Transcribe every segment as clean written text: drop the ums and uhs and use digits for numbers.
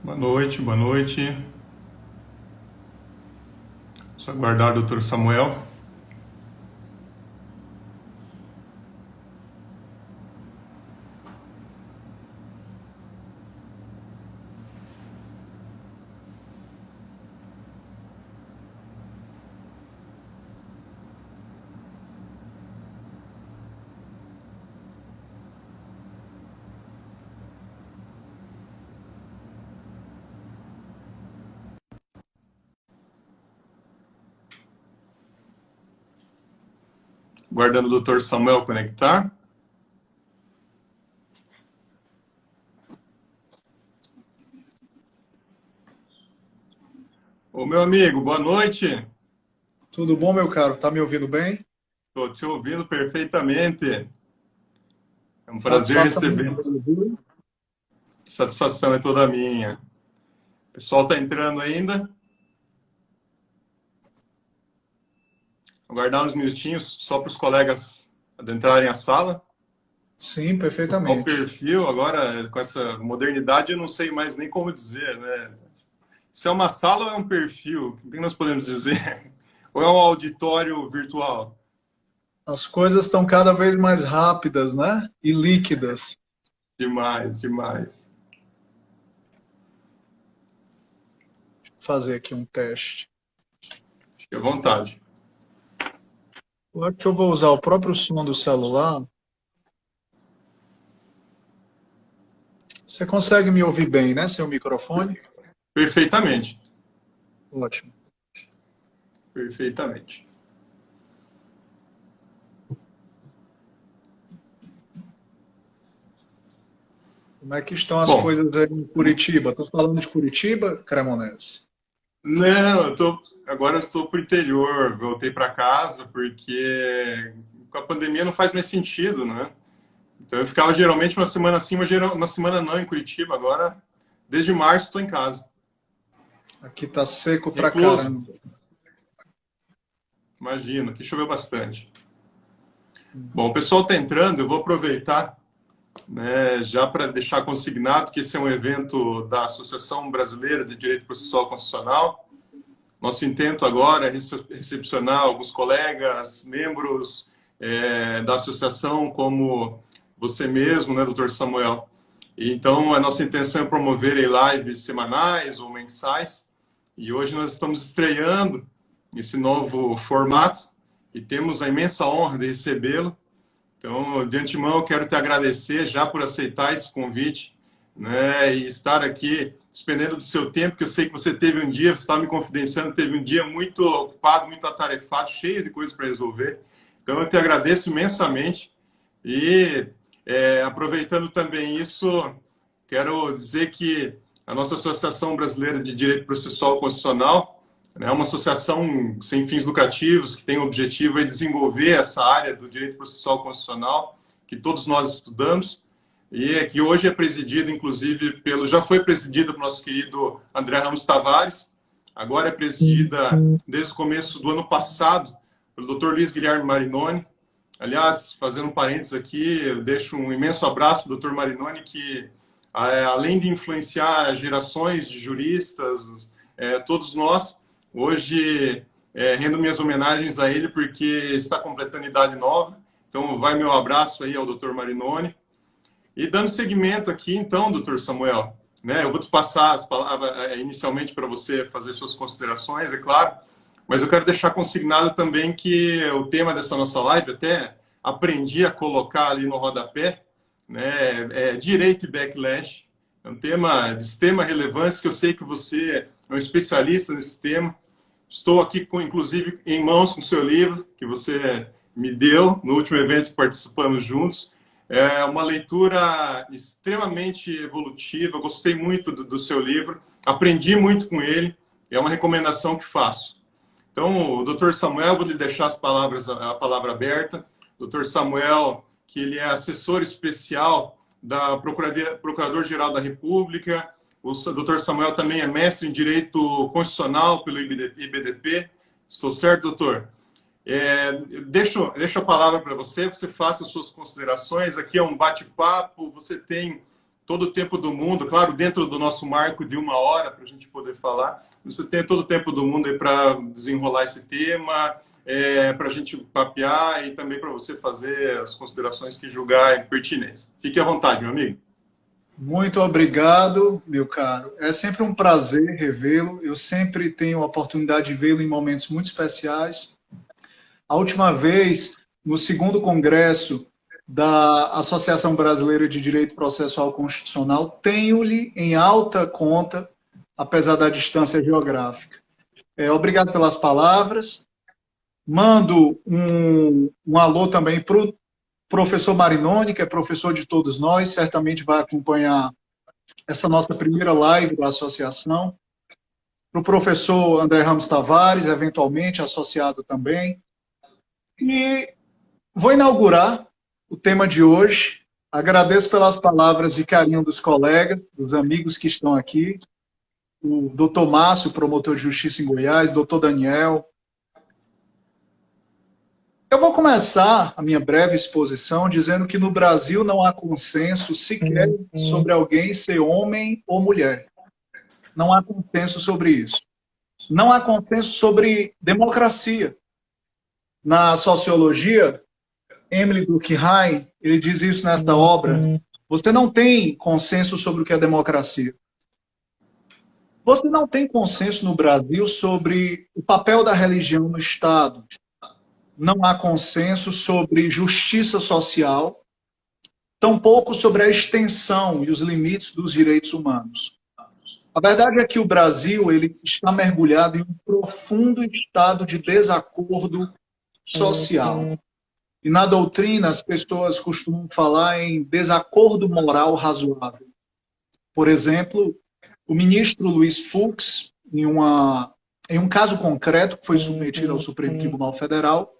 Boa noite, boa noite. Vamos aguardar o Dr. Samuel. Aguardando o Dr. Samuel conectar. Ô, meu amigo, boa noite. Tudo bom, meu caro? Tá me ouvindo bem? Estou te ouvindo perfeitamente. É um prazer Satisfação em receber. tê-lo, viu? Satisfação é toda minha. O pessoal está entrando ainda. Aguardar uns minutinhos só para os colegas adentrarem a sala. Sim, Ao perfeitamente. perfil, agora, com essa modernidade, eu não sei mais nem como dizer, né? Se é uma sala ou é um perfil? O que nós podemos dizer? Ou é um auditório virtual? As coisas estão cada vez mais rápidas, né? E líquidas. Demais, demais. Vou fazer aqui um teste. Fique à vontade. Agora que eu vou usar o próprio som do celular, você consegue me ouvir bem, né? Seu microfone? Perfeitamente. Ótimo. Perfeitamente. Como é que estão as Bom, coisas aí em Curitiba? Estou falando de Curitiba, Cremonese. não, agora eu estou para o interior, voltei para casa porque com a pandemia não faz mais sentido, né? Então eu ficava geralmente uma semana sim, uma semana não em Curitiba. Agora, desde março, estou em casa, Aqui tá seco pra recluso. caramba. Imagino, que choveu bastante. Bom, o pessoal está entrando, eu vou aproveitar, né, já para deixar consignado que esse é um evento da Associação Brasileira de Direito Processual Constitucional. Nosso intento agora é recepcionar alguns colegas, membros da associação, como você mesmo, né, doutor Samuel. Então, a nossa intenção é promover lives semanais ou mensais, e hoje nós estamos estreando esse novo formato e temos a imensa honra de recebê-lo. Então, de antemão, eu quero te agradecer já por aceitar esse convite, né, e estar aqui despendendo do seu tempo, que eu sei que você teve um dia, você estava me confidenciando, teve um dia muito ocupado, muito atarefado, cheio de coisas para resolver. Então, eu te agradeço imensamente e, aproveitando também isso, quero dizer que a nossa Associação Brasileira de Direito Processual Constitucional é uma associação sem fins lucrativos que tem o objetivo de desenvolver essa área do direito processual constitucional que todos nós estudamos e que hoje é presidida, inclusive, já foi presidida pelo nosso querido André Ramos Tavares, agora é presidida desde o começo do ano passado pelo Dr. Luiz Guilherme Marinoni. Aliás, fazendo um parênteses aqui, eu deixo um imenso abraço para o Dr. Marinoni, que além de influenciar gerações de juristas, todos nós, hoje rendo minhas homenagens a ele porque está completando idade nova. Então, vai meu abraço aí ao Dr. Marinoni. E dando seguimento aqui, então, doutor Samuel, né, eu vou te passar as palavras inicialmente para você fazer suas considerações, é claro, mas eu quero deixar consignado também que o tema dessa nossa live, até aprendi a colocar ali no rodapé, né, é direito e backlash. É um tema de extrema relevância, que eu sei que você é um especialista nesse tema. Estou aqui, inclusive, em mãos com o seu livro, que você me deu no último evento que participamos juntos. É uma leitura extremamente evolutiva. Gostei muito do seu livro, aprendi muito com ele. É uma recomendação que faço. Então, o Dr. Samuel, vou lhe deixar a palavra aberta. Dr. Samuel, que ele é assessor especial da Procurador-Geral da República. O Dr. Samuel também é mestre em Direito Constitucional pelo IBDP. Estou certo, doutor? Deixo a palavra para você, você faça as suas considerações. Aqui é um bate-papo, você tem todo o tempo do mundo, claro, dentro do nosso marco de 1 hora para a gente poder falar. Você tem todo o tempo do mundo aí para desenrolar esse tema, para a gente papear e também para você fazer as considerações que julgar pertinentes. Fique à vontade, meu amigo. Muito obrigado, meu caro. É sempre um prazer revê-lo. Eu sempre tenho a oportunidade de vê-lo em momentos muito especiais. A última vez, no 2º Congresso da Associação Brasileira de Direito Processual Constitucional, tenho-lhe em alta conta, apesar da distância geográfica. Obrigado pelas palavras. Mando um alô também para o professor Marinoni, que é professor de todos nós, certamente vai acompanhar essa nossa primeira live da associação. Para o professor André Ramos Tavares, eventualmente associado também. E vou inaugurar o tema de hoje. Agradeço pelas palavras de carinho dos colegas, dos amigos que estão aqui. O doutor Márcio, promotor de justiça em Goiás, doutor Daniel. Eu vou começar a minha breve exposição dizendo que no Brasil não há consenso sequer sobre alguém ser homem ou mulher. Não há consenso sobre isso. Não há consenso sobre democracia. Na sociologia, Emile Durkheim, ele diz isso nesta obra, você não tem consenso sobre o que é democracia. Você não tem consenso no Brasil sobre o papel da religião no Estado. Não há consenso sobre justiça social, tampouco sobre a extensão e os limites dos direitos humanos. A verdade é que o Brasil ele está mergulhado em um profundo estado de desacordo social. E na doutrina as pessoas costumam falar em desacordo moral razoável. Por exemplo, o ministro Luiz Fux, em um caso concreto que foi submetido ao Supremo Tribunal Federal,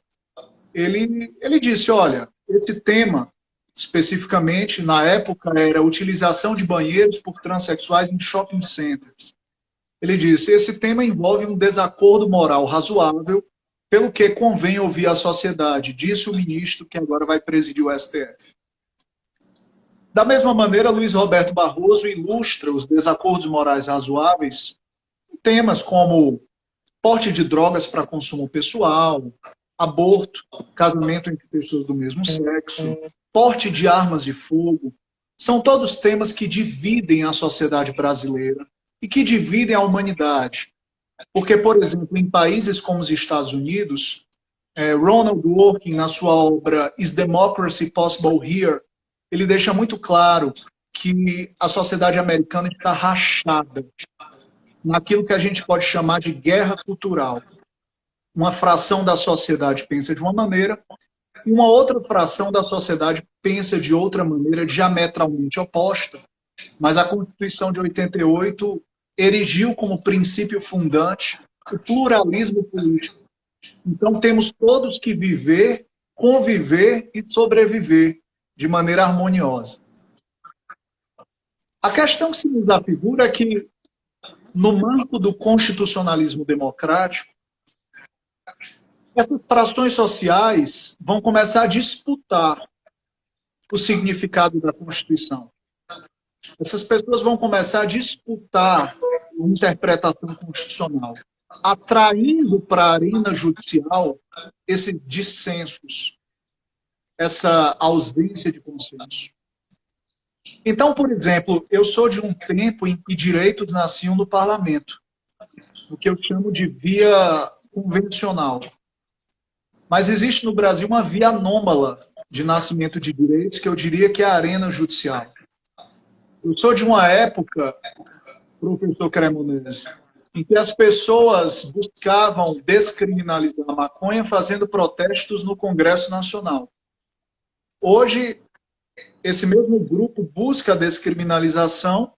ele disse, olha, esse tema, especificamente, na época, era a utilização de banheiros por transexuais em shopping centers. Ele disse, esse tema envolve um desacordo moral razoável, pelo que convém ouvir a sociedade, disse o ministro que agora vai presidir o STF. Da mesma maneira, Luiz Roberto Barroso ilustra os desacordos morais razoáveis em temas como porte de drogas para consumo pessoal, aborto, casamento entre pessoas do mesmo sexo, porte de armas de fogo, são todos temas que dividem a sociedade brasileira e que dividem a humanidade. Porque, por exemplo, em países como os Estados Unidos, Ronald Dworkin, na sua obra Is Democracy Possible Here?, ele deixa muito claro que a sociedade americana está rachada naquilo que a gente pode chamar de guerra cultural. Uma fração da sociedade pensa de uma maneira, e uma outra fração da sociedade pensa de outra maneira, diametralmente oposta. Mas a Constituição de 88 erigiu como princípio fundante o pluralismo político. Então temos todos que viver, conviver e sobreviver de maneira harmoniosa. A questão que se nos afigura é que, no marco do constitucionalismo democrático, essas frações sociais vão começar a disputar o significado da Constituição. Essas pessoas vão começar a disputar a interpretação constitucional, atraindo para a arena judicial esses dissensos, essa ausência de consenso. Então, por exemplo, eu sou de um tempo em que direitos nasciam no parlamento, o que eu chamo de via convencional. Mas existe no Brasil uma via anômala de nascimento de direitos, que eu diria que é a arena judicial. Eu sou de uma época, professor Cremonese, em que as pessoas buscavam descriminalizar a maconha fazendo protestos no Congresso Nacional. Hoje, esse mesmo grupo busca a descriminalização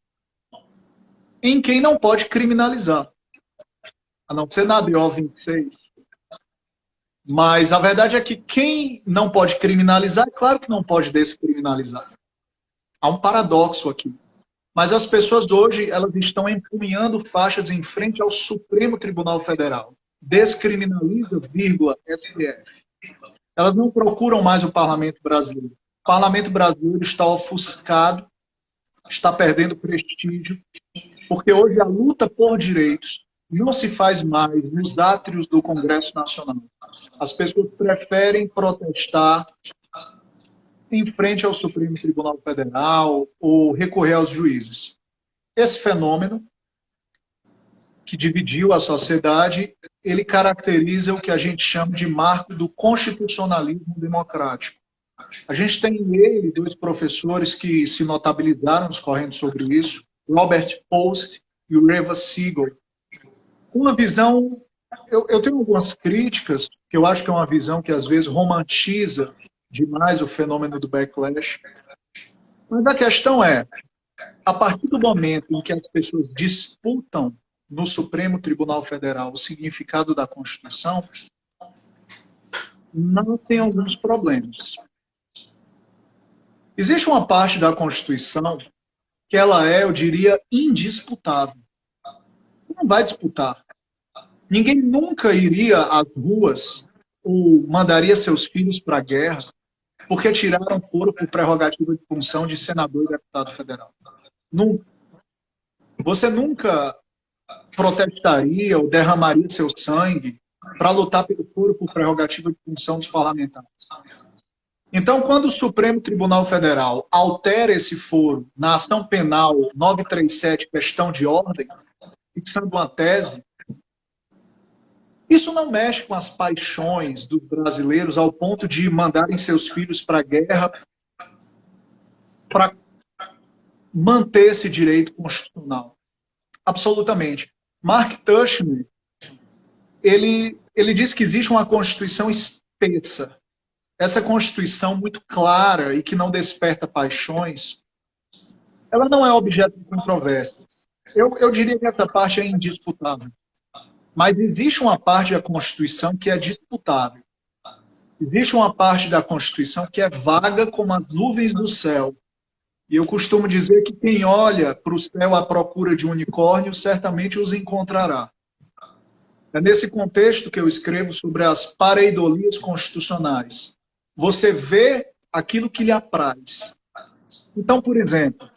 em quem não pode criminalizar, a não ser na ADO 26. Mas a verdade é que quem não pode criminalizar, é claro que não pode descriminalizar. Há um paradoxo aqui. Mas as pessoas de hoje, elas estão empunhando faixas em frente ao Supremo Tribunal Federal. Descriminaliza, STF. Elas não procuram mais o parlamento brasileiro. O parlamento brasileiro está ofuscado, está perdendo prestígio, porque hoje a luta por direitos não se faz mais nos átrios do Congresso Nacional. As pessoas preferem protestar em frente ao Supremo Tribunal Federal ou recorrer aos juízes. Esse fenômeno, que dividiu a sociedade, ele caracteriza o que a gente chama de marco do constitucionalismo democrático. A gente tem nele dois professores que se notabilizaram discorrendo sobre isso, Robert Post e o Reva Siegel. Uma visão, eu tenho algumas críticas, que eu acho que é uma visão que às vezes romantiza demais o fenômeno do backlash. Mas a questão é, a partir do momento em que as pessoas disputam no Supremo Tribunal Federal o significado da Constituição, não tem alguns problemas. Existe uma parte da Constituição que ela é, eu diria, indisputável. Não vai disputar. Ninguém nunca iria às ruas ou mandaria seus filhos para a guerra porque tiraram foro por prerrogativa de função de senador e deputado federal. Nunca. Você nunca protestaria ou derramaria seu sangue para lutar pelo foro por prerrogativa de função dos parlamentares. Então, quando o Supremo Tribunal Federal altera esse foro na ação penal 937, questão de ordem, fixando uma tese, isso não mexe com as paixões dos brasileiros ao ponto de mandarem seus filhos para a guerra para manter esse direito constitucional. Absolutamente. Mark Tushman, ele diz que existe uma Constituição espessa. Essa Constituição muito clara e que não desperta paixões, ela não é objeto de controvérsia. Eu diria que essa parte é indisputável. Mas existe uma parte da Constituição que é disputável. Existe uma parte da Constituição que é vaga como as nuvens do céu. E eu costumo dizer que quem olha para o céu à procura de unicórnios, certamente os encontrará. É nesse contexto que eu escrevo sobre as pareidolias constitucionais. Você vê aquilo que lhe apraz. Então, por exemplo,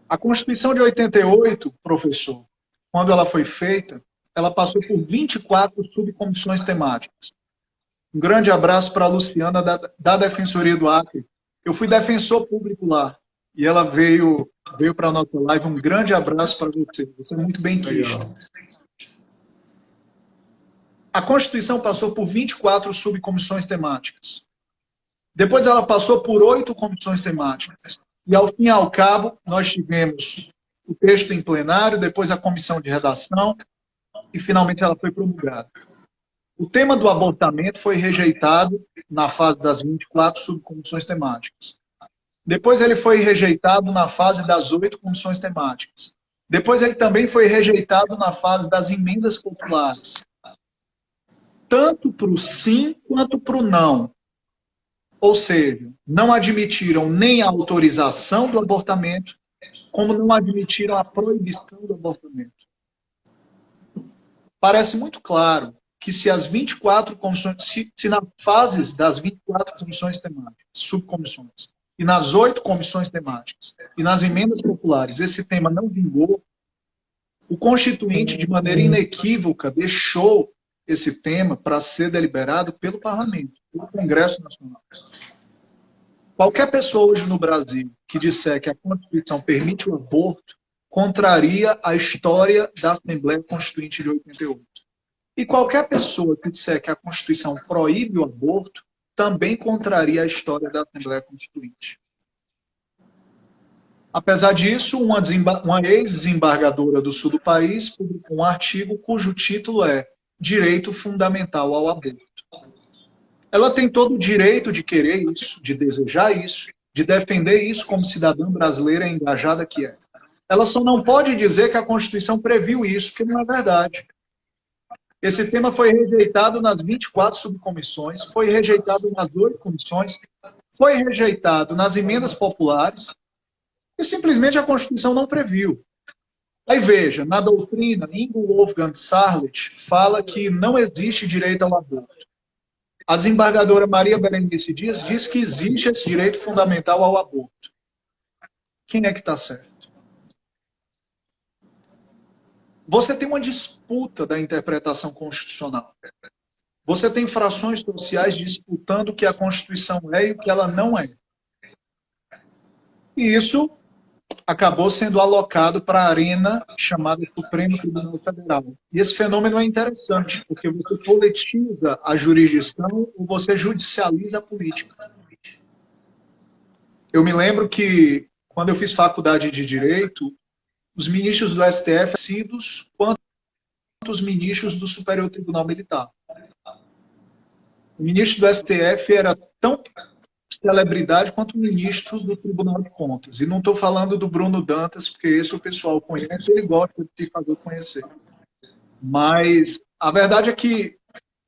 a Constituição de 88, professor, quando ela foi feita, ela passou por 24 subcomissões temáticas. Um grande abraço para a Luciana, da Defensoria do Acre. Eu fui defensor público lá, e ela veio para a nossa live. Um grande abraço para você. Você é muito bem-quisto. A Constituição passou por 24 subcomissões temáticas. Depois ela passou por 8 comissões temáticas. E, ao fim e ao cabo, nós tivemos o texto em plenário, depois a comissão de redação, e finalmente ela foi promulgada. O tema do abortamento foi rejeitado na fase das 24 subcomissões temáticas. Depois ele foi rejeitado na fase das 8 comissões temáticas. Depois ele também foi rejeitado na fase das emendas populares. Tanto para o sim quanto para o não. Ou seja, não admitiram nem a autorização do abortamento, como não admitiram a proibição do abortamento. Parece muito claro que se as 24 comissões, se nas fases das 24 comissões temáticas, subcomissões, e nas 8 comissões temáticas, e nas emendas populares, esse tema não vingou, o Constituinte, de maneira inequívoca, deixou esse tema para ser deliberado pelo Parlamento, pelo Congresso Nacional. Qualquer pessoa hoje no Brasil que disser que a Constituição permite o aborto, contraria a história da Assembleia Constituinte de 88. E qualquer pessoa que disser que a Constituição proíbe o aborto, também contraria a história da Assembleia Constituinte. Apesar disso, uma ex-desembargadora do sul do país publicou um artigo cujo título é Direito Fundamental ao Aborto. Ela tem todo o direito de querer isso, de desejar isso, de defender isso como cidadã brasileira engajada que é. Ela só não pode dizer que a Constituição previu isso, porque não é verdade. Esse tema foi rejeitado nas 24 subcomissões, foi rejeitado nas 8 comissões, foi rejeitado nas emendas populares, e simplesmente a Constituição não previu. Aí veja, na doutrina, Ingo Wolfgang Sarlet fala que não existe direito ao aborto. A desembargadora Maria Berenice Dias diz que existe esse direito fundamental ao aborto. quem é que está certo? Você tem uma disputa da interpretação constitucional. Você tem frações sociais disputando o que a Constituição é e o que ela não é. E isso acabou sendo alocado para a arena chamada Supremo Tribunal Federal. E esse fenômeno é interessante, porque você politiza a jurisdição ou você judicializa a política. Eu me lembro que, quando eu fiz faculdade de Direito, os ministros do STF sido quanto os ministros do Superior Tribunal Militar. O ministro do STF era tão celebridade quanto o ministro do Tribunal de Contas. E não estou falando do Bruno Dantas, porque esse o pessoal conhece, ele gosta de se fazer conhecer. Mas a verdade é que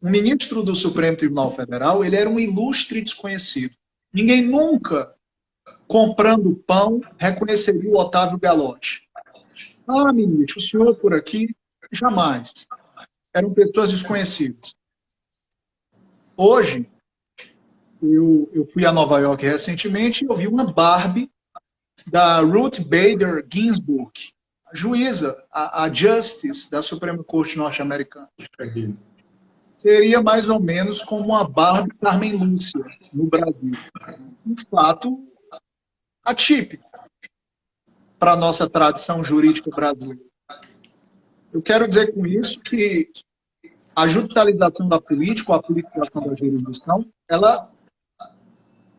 o ministro do Supremo Tribunal Federal, ele era um ilustre desconhecido. Ninguém nunca, comprando pão, reconheceria o Otávio Galotti. Ah, ministro, o senhor por aqui? Jamais. Eram pessoas desconhecidas. Hoje, eu fui a Nova York recentemente e eu vi uma Barbie da Ruth Bader Ginsburg, a juíza, a Justice da Suprema Corte norte-americana. Seria mais ou menos como uma Barbie Carmen Lúcia no Brasil. Um fato atípico para a nossa tradição jurídica brasileira. Eu quero dizer com isso que a judicialização da política, ou a politização da jurisdição, ela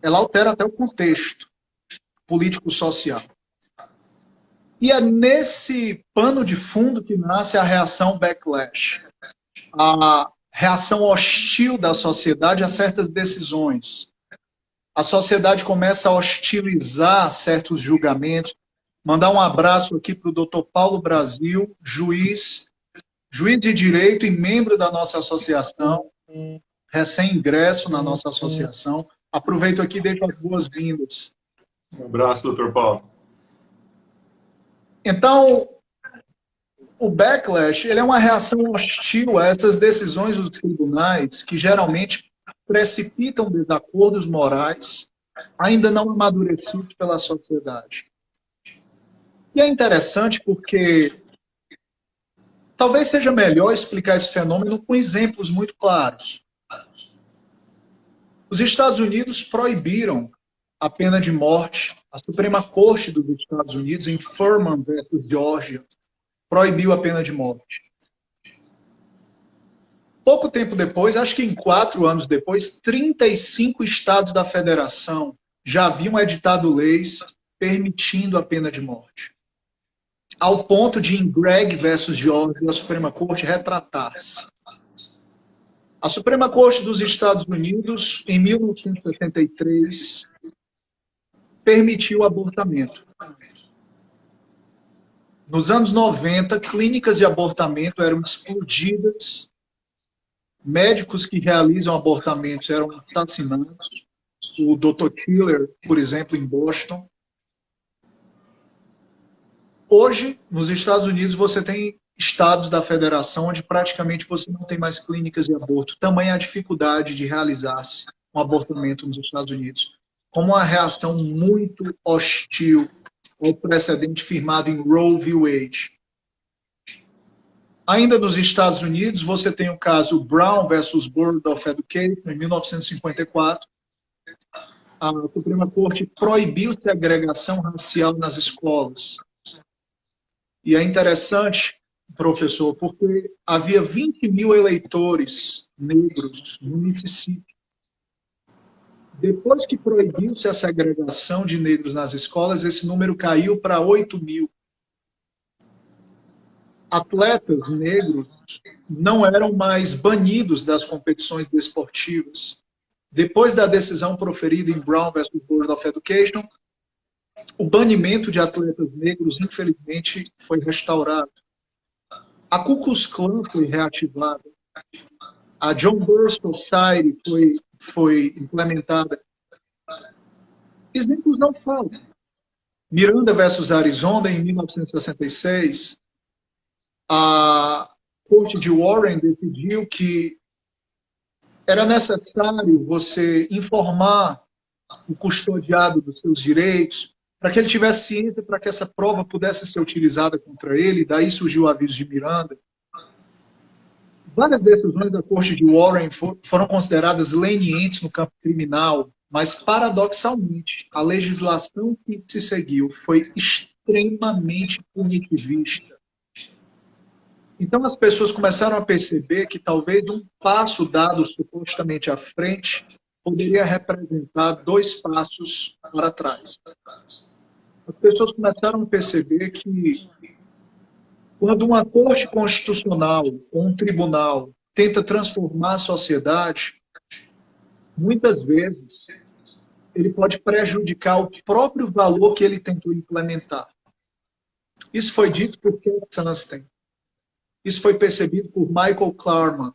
altera até o contexto político-social. E é nesse pano de fundo que nasce a reação backlash, a reação hostil da sociedade a certas decisões. A sociedade começa a hostilizar certos julgamentos. Mandar um abraço aqui para o Dr. Paulo Brasil, juiz de direito e membro da nossa associação, recém-ingresso na nossa associação. Aproveito aqui e deixo as boas-vindas. Um abraço, doutor Paulo. Então, o backlash ele é uma reação hostil a essas decisões dos tribunais que geralmente precipitam desacordos morais ainda não amadurecidos pela sociedade. E é interessante porque talvez seja melhor explicar esse fenômeno com exemplos muito claros. Os Estados Unidos proibiram a pena de morte. A Suprema Corte dos Estados Unidos, em Furman versus Georgia, proibiu a pena de morte. Pouco tempo depois, acho que em 4 anos depois, 35 estados da federação já haviam editado leis permitindo a pena de morte. Ao ponto de, em Gregg versus Georgia, a Suprema Corte retratar-se. A Suprema Corte dos Estados Unidos, em 1973, permitiu o abortamento. Nos anos 90, clínicas de abortamento eram explodidas, médicos que realizam abortamentos eram assassinados. O Dr. Tiller, por exemplo, em Boston. Hoje, nos Estados Unidos, você tem estados da federação onde praticamente você não tem mais clínicas de aborto. Tamanha a dificuldade de realizar-se um abortamento nos Estados Unidos. Como uma reação muito hostil ao precedente firmado em Roe v. Wade. Ainda nos Estados Unidos, você tem o caso Brown versus Board of Education, em 1954. A Suprema Corte proibiu segregação racial nas escolas. E é interessante, professor, porque havia 20 mil eleitores negros no Mississippi. Depois que proibiu-se a segregação de negros nas escolas, esse número caiu para 8 mil. Atletas negros não eram mais banidos das competições desportivas. Depois da decisão proferida em Brown versus Board of Education, o banimento de atletas negros, infelizmente, foi restaurado. A Ku Klux Klan foi reativada. A John Birch Society foi implementada. Exemplos não faltam. Miranda versus Arizona, em 1966, a Corte de Warren decidiu que era necessário você informar o custodiado dos seus direitos, para que ele tivesse ciência, para que essa prova pudesse ser utilizada contra ele. Daí surgiu o aviso de Miranda. Várias decisões da Corte de Warren foram consideradas lenientes no campo criminal, mas, paradoxalmente, a legislação que se seguiu foi extremamente punitivista. Então, as pessoas começaram a perceber que talvez um passo dado supostamente à frente poderia representar 2 passos para trás. As pessoas começaram a perceber que quando uma corte constitucional ou um tribunal tenta transformar a sociedade, muitas vezes ele pode prejudicar o próprio valor que ele tentou implementar. Isso foi dito por Ken Sunstein. Isso foi percebido por Michael Klarman.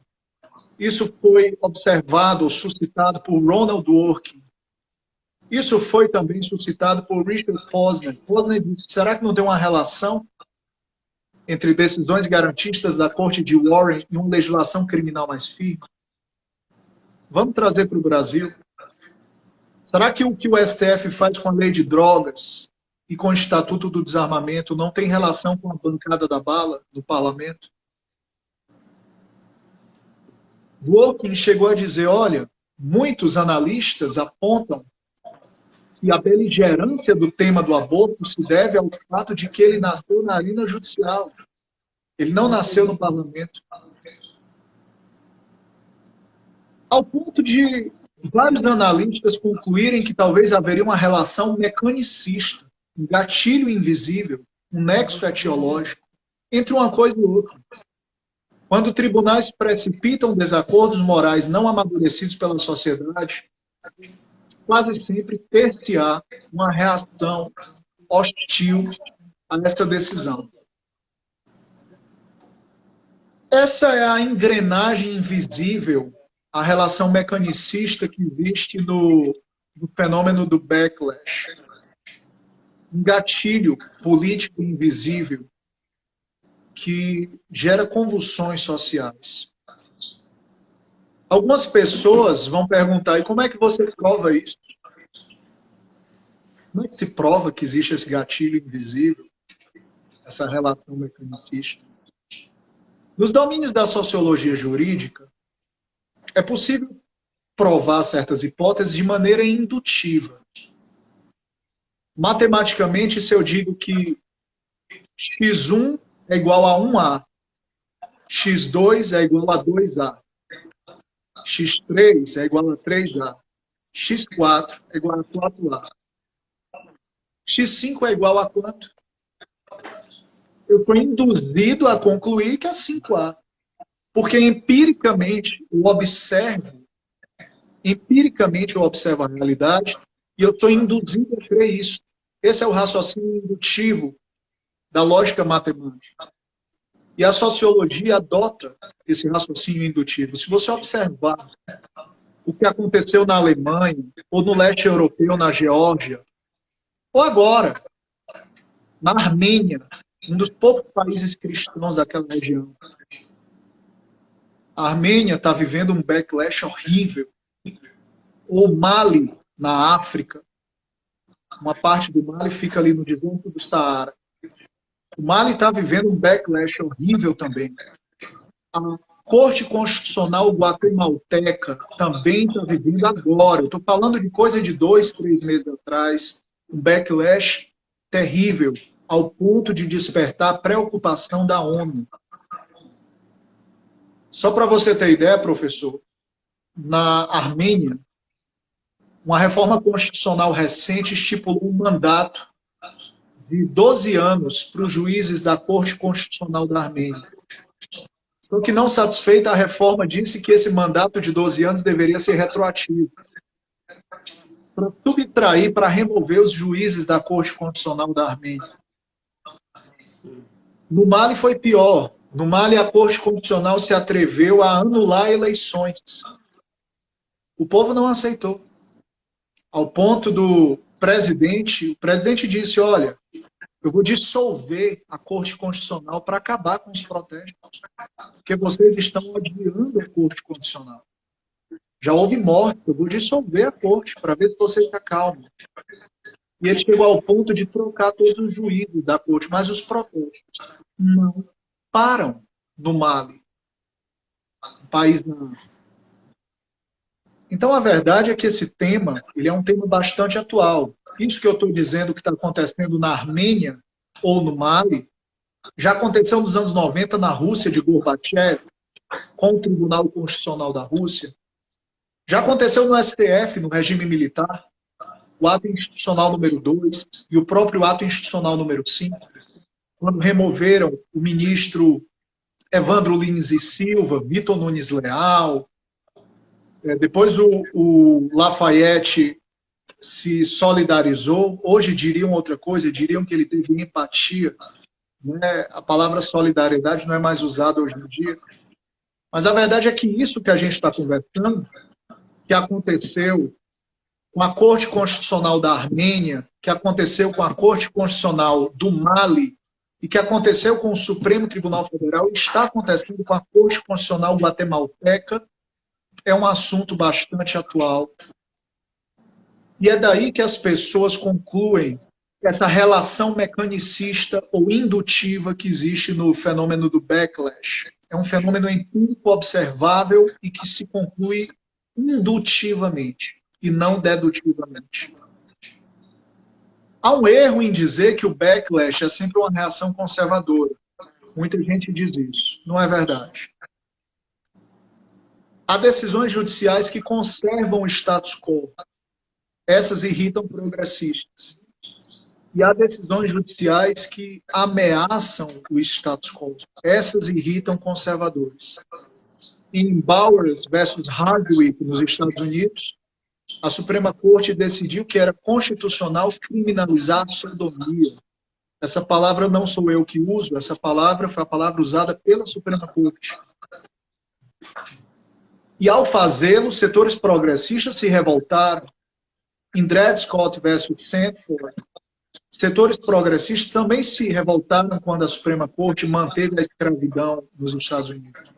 Isso foi observado ou suscitado por Ronald Dworkin. Isso foi também suscitado por Richard Posner. Posner disse, será que não tem uma relação entre decisões garantistas da Corte de Warren e uma legislação criminal mais firme? Vamos trazer para o Brasil. Será que o STF faz com a lei de drogas e com o Estatuto do Desarmamento não tem relação com a bancada da bala do parlamento? Dworkin chegou a dizer, olha, muitos analistas apontam que a beligerância do tema do aborto se deve ao fato de que ele nasceu na arena judicial. Ele não nasceu no parlamento. Ao ponto de vários analistas concluírem que talvez haveria uma relação mecanicista, um gatilho invisível, um nexo etiológico entre uma coisa e outra. Quando tribunais precipitam desacordos morais não amadurecidos pela sociedade, quase sempre ter-se-á uma reação hostil a esta decisão. Essa é a engrenagem invisível, a relação mecanicista que existe no fenômeno do backlash. Um gatilho político invisível que gera convulsões sociais. Algumas pessoas vão perguntar, e como é que você prova isso? Como é que se prova que existe esse gatilho invisível, essa relação mecanicista? Nos domínios da sociologia jurídica, é possível provar certas hipóteses de maneira indutiva. Matematicamente, se eu digo que x1 é igual a 1A, x2 é igual a 2A, x3 é igual a 3A, x4 é igual a 4A, x5 é igual a quanto? Eu fui induzido a concluir que é 5A. Porque empiricamente eu observo a realidade e eu estou induzido a crer isso. Esse é o raciocínio indutivo da lógica matemática. E a sociologia adota esse raciocínio indutivo. Se você observar o que aconteceu na Alemanha, ou no leste europeu, na Geórgia, ou agora, na Armênia, um dos poucos países cristãos daquela região, a Armênia está vivendo um backlash horrível. Ou Mali, na África. Uma parte do Mali fica ali no deserto do Saara. O Mali está vivendo um backlash horrível também. A Corte Constitucional Guatemalteca também está vivendo agora. Eu estou falando de coisa de 2, 3 meses atrás. Um backlash terrível, ao ponto de despertar a preocupação da ONU. Só para você ter ideia, professor, na Armênia, uma reforma constitucional recente estipulou um mandato de 12 anos para os juízes da Corte Constitucional da Armênia. Só que, não satisfeita, a reforma disse que esse mandato de 12 anos deveria ser retroativo. Para subtrair, para remover os juízes da Corte Constitucional da Armênia. No Mali foi pior. No Mali, a Corte Constitucional se atreveu a anular eleições. O povo não aceitou. Ao ponto do presidente, o presidente disse, olha, eu vou dissolver a Corte Constitucional para acabar com os protestos. Porque vocês estão odiando a Corte Constitucional. Já houve morte, eu vou dissolver a Corte para ver se vocês acalmam. E ele chegou ao ponto de trocar todos os juízes da corte, mas os protestos não param no Mali, um país na... Então, a verdade é que esse tema, ele é um tema bastante atual. Isso que eu estou dizendo que está acontecendo na Armênia ou no Mali, já aconteceu nos anos 90 na Rússia de Gorbachev, com o Tribunal Constitucional da Rússia. Já aconteceu no STF, no regime militar, o ato institucional número 2 e o próprio ato institucional número 5, quando removeram o ministro Evandro Lins e Silva, Vitor Nunes Leal. Depois o Lafayette se solidarizou. Hoje diriam outra coisa, diriam que ele teve empatia. Né? A palavra solidariedade não é mais usada hoje em dia. Mas a verdade é que isso que a gente está conversando, que aconteceu com a Corte Constitucional da Armênia, que aconteceu com a Corte Constitucional do Mali e que aconteceu com o Supremo Tribunal Federal, está acontecendo com a Corte Constitucional guatemalteca, é um assunto bastante atual. E é daí que as pessoas concluem essa relação mecanicista ou indutiva que existe no fenômeno do backlash. É um fenômeno empírico observável e que se conclui indutivamente e não dedutivamente. Há um erro em dizer que o backlash é sempre uma reação conservadora. Muita gente diz isso. Não é verdade. Há decisões judiciais que conservam o status quo. Essas irritam progressistas. E há decisões judiciais que ameaçam o status quo. Essas irritam conservadores. Em Bowers versus Hardwick, nos Estados Unidos, a Suprema Corte decidiu que era constitucional criminalizar a sodomia. Essa palavra não sou eu que uso, essa palavra foi a palavra usada pela Suprema Corte. E ao fazê-lo, setores progressistas se revoltaram. Em Dred Scott versus Sanford, setores progressistas também se revoltaram quando a Suprema Corte manteve a escravidão nos Estados Unidos.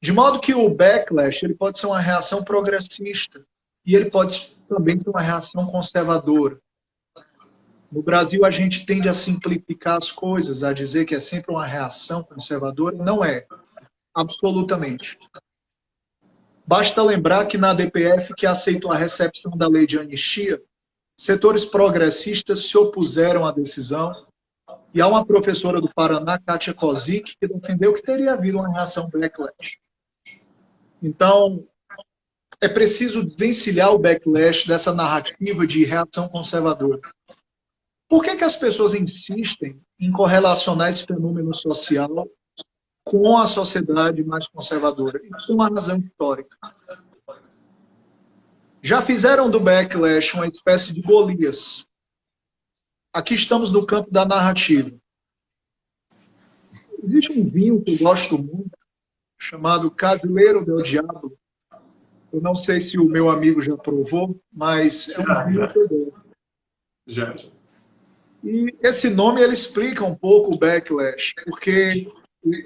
De modo que o backlash ele pode ser uma reação progressista e ele pode também ser uma reação conservadora. No Brasil, a gente tende a simplificar as coisas, a dizer que é sempre uma reação conservadora. Não é, absolutamente. Basta lembrar que na DPF, que aceitou a recepção da lei de anistia, setores progressistas se opuseram à decisão e há uma professora do Paraná, Kátia Kozik, que defendeu que teria havido uma reação backlash. Então, é preciso vencilhar o backlash dessa narrativa de reação conservadora. Por que as pessoas insistem em correlacionar esse fenômeno social com a sociedade mais conservadora? Isso é uma razão histórica. Já fizeram do backlash uma espécie de Golias. Aqui estamos no campo da narrativa. Existe um vinho que eu gosto muito, chamado Casileiro del Diablo. Eu não sei se o meu amigo já provou, mas é um vinho que eu gosto. Já. E esse nome ele explica um pouco o backlash, porque